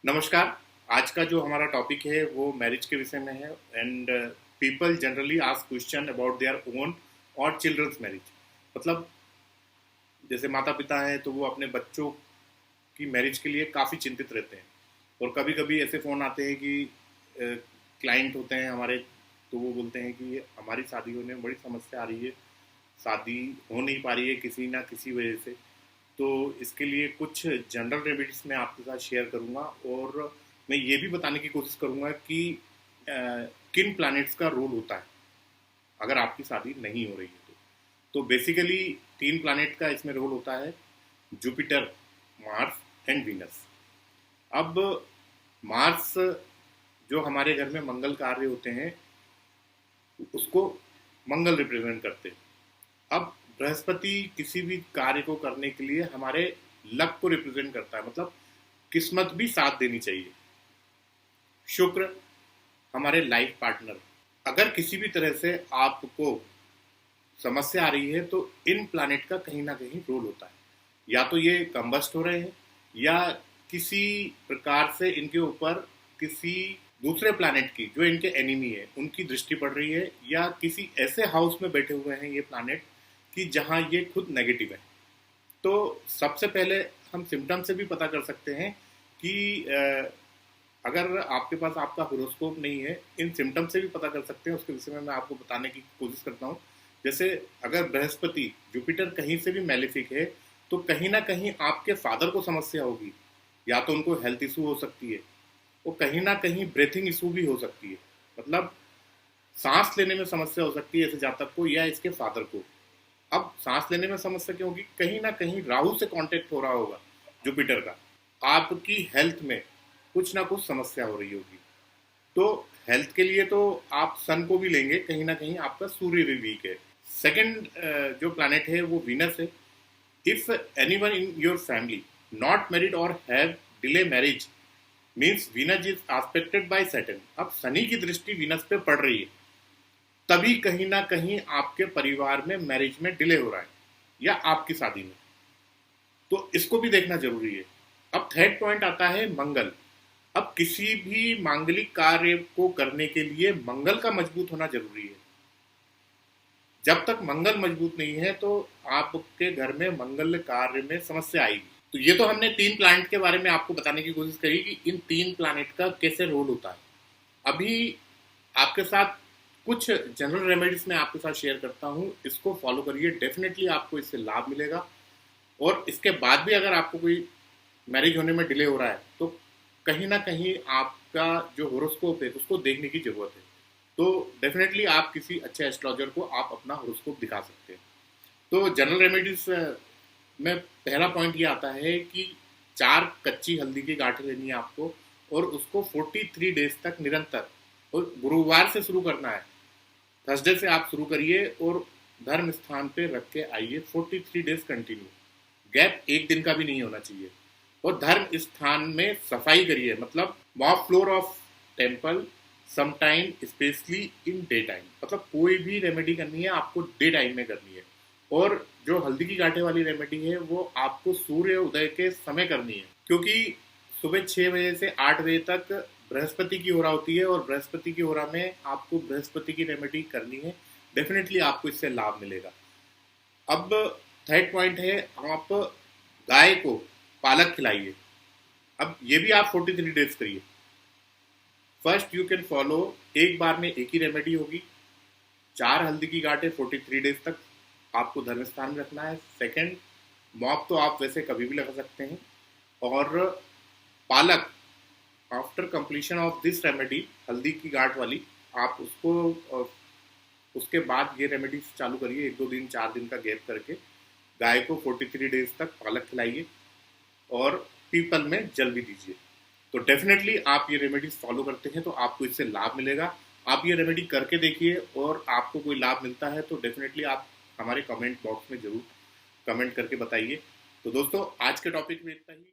नमस्कार। आज का जो हमारा टॉपिक है वो मैरिज के विषय में है and people generally ask question about their own और चिल्ड्रंस मैरिज। मतलब जैसे माता पिता हैं तो वो अपने बच्चों की मैरिज के लिए काफ़ी चिंतित रहते हैं और कभी कभी ऐसे फ़ोन आते हैं कि क्लाइंट होते हैं हमारे, तो वो बोलते हैं कि हमारी शादी होने में बड़ी समस्या आ रही है, शादी हो नहीं पा रही है किसी ना किसी वजह से। तो इसके लिए कुछ जनरल रेमेडीज मैं आपके साथ शेयर करूंगा और मैं ये भी बताने की कोशिश करूंगा कि किन प्लैनेट्स का रोल होता है अगर आपकी शादी नहीं हो रही है तो बेसिकली 3 प्लैनेट का इसमें रोल होता है, जुपिटर, मार्स एंड वीनस। अब मार्स जो हमारे घर में मंगल कार्य होते हैं उसको मंगल रिप्रेजेंट करते हैं। अब बृहस्पति किसी भी कार्य को करने के लिए हमारे लक को रिप्रेजेंट करता है, मतलब किस्मत भी साथ देनी चाहिए। शुक्र हमारे लाइफ पार्टनर। अगर किसी भी तरह से आपको समस्या आ रही है तो इन प्लैनेट का कहीं ना कहीं रोल होता है, या तो ये कंबस्ट हो रहे हैं या किसी प्रकार से इनके ऊपर किसी दूसरे प्लैनेट की जो इनके एनिमी है उनकी दृष्टि पड़ रही है, या किसी ऐसे हाउस में बैठे हुए हैं ये प्लैनेट कि जहां ये खुद नेगेटिव है। तो सबसे पहले हम सिम्टम से भी पता कर सकते हैं कि अगर आपके पास आपका होरोस्कोप नहीं है, इन सिम्टम से भी पता कर सकते हैं। उसके विषय में मैं आपको बताने की कोशिश करता हूँ। जैसे अगर बृहस्पति जुपिटर कहीं से भी मैलिफिक है तो कहीं ना कहीं आपके फादर को समस्या होगी, या तो उनको हेल्थ इशू हो सकती है और कहीं ना कहीं ब्रीथिंग इशू भी हो सकती है, मतलब सांस लेने में समस्या हो सकती है ऐसे जातक को या इसके फादर को। अब सांस लेने में समस्या क्यों होगी? कहीं ना कहीं राहु से कांटेक्ट हो रहा होगा जुपिटर का, आपकी हेल्थ में कुछ ना कुछ समस्या हो रही होगी। तो हेल्थ के लिए तो आप सन को भी लेंगे, कहीं ना कहीं आपका सूर्य भी वीक है। सेकंड जो प्लैनेट है वो वीनस है। If anyone in your family not married और have delay marriage means Venus is aspected by Saturn. अब शनि की दृष्टि वीनस पे पड़ रही है, तभी कहीं ना कहीं आपके परिवार में मैरिज में डिले हो रहा है या आपकी शादी में, तो इसको भी देखना जरूरी है। अब थर्ड पॉइंट आता है मंगल। अब किसी भी मांगलिक कार्य को करने के लिए मंगल का मजबूत होना जरूरी है। जब तक मंगल मजबूत नहीं है तो आपके घर में मंगल कार्य में समस्या आएगी। तो ये तो हमने 3 प्लैनेट के बारे में आपको बताने की कोशिश करी कि इन 3 प्लैनेट का कैसे रोल होता है। अभी आपके साथ कुछ जनरल रेमेडीज मैं आपके साथ शेयर करता हूँ, इसको फॉलो करिए, डेफिनेटली आपको इससे लाभ मिलेगा। और इसके बाद भी अगर आपको कोई मैरिज होने में डिले हो रहा है तो कहीं ना कहीं आपका जो होरोस्कोप है उसको देखने की जरूरत है। तो डेफिनेटली आप किसी अच्छे एस्ट्रोलॉजर को आप अपना होरोस्कोप दिखा सकते हैं। तो जनरल रेमेडीज में पहला पॉइंट ये आता है कि 4 कच्ची हल्दी की गांठें लेनी है आपको और उसको 43 डेज तक निरंतर, और गुरुवार से शुरू करना है, थर्सडे से आप शुरू करिए और धर्म स्थान पे रख के आइए 43 डेज कंटिन्यू। गैप एक दिन का भी नहीं होना चाहिए। और धर्म स्थान में सफाई करिए, मतलब mop floor of temple sometime specially in day time. मतलब कोई भी रेमेडी करनी है आपको डे टाइम में करनी है। और जो हल्दी की गांठें वाली रेमेडी है वो आपको सूर्य उदय के समय करनी है, क्योंकि सुबह 6 बजे से 8 बजे तक बृहस्पति की होरा होती है और बृहस्पति की होरा में आपको बृहस्पति की रेमेडी करनी है। डेफिनेटली आपको इससे लाभ मिलेगा। अब थर्ड पॉइंट है, आप गाय को पालक खिलाइए। अब ये भी आप 43 डेज करिए। फर्स्ट यू कैन फॉलो, एक बार में एक ही रेमेडी होगी, 4 हल्दी की गांठें 43 डेज तक आपको धर्म स्थान में रखना है। सेकेंड, मॉप तो आप वैसे कभी भी लगा सकते हैं, और पालक after completion of this remedy हल्दी की गांठ वाली, आप उसको उसके बाद ये रेमेडी चालू करिए, 1-2 दिन 4 दिन का गैप करके गाय को 43 डेज तक पालक खिलाइए और पीपल में जल भी दीजिए। तो डेफिनेटली आप ये रेमेडीज फॉलो करते हैं तो आपको इससे लाभ मिलेगा। आप ये रेमेडी करके देखिए और आपको कोई लाभ मिलता है तो डेफिनेटली आप हमारे कमेंट बॉक्स में जरूर कमेंट करके बताइए। तो दोस्तों आज के टॉपिक में इतना ही।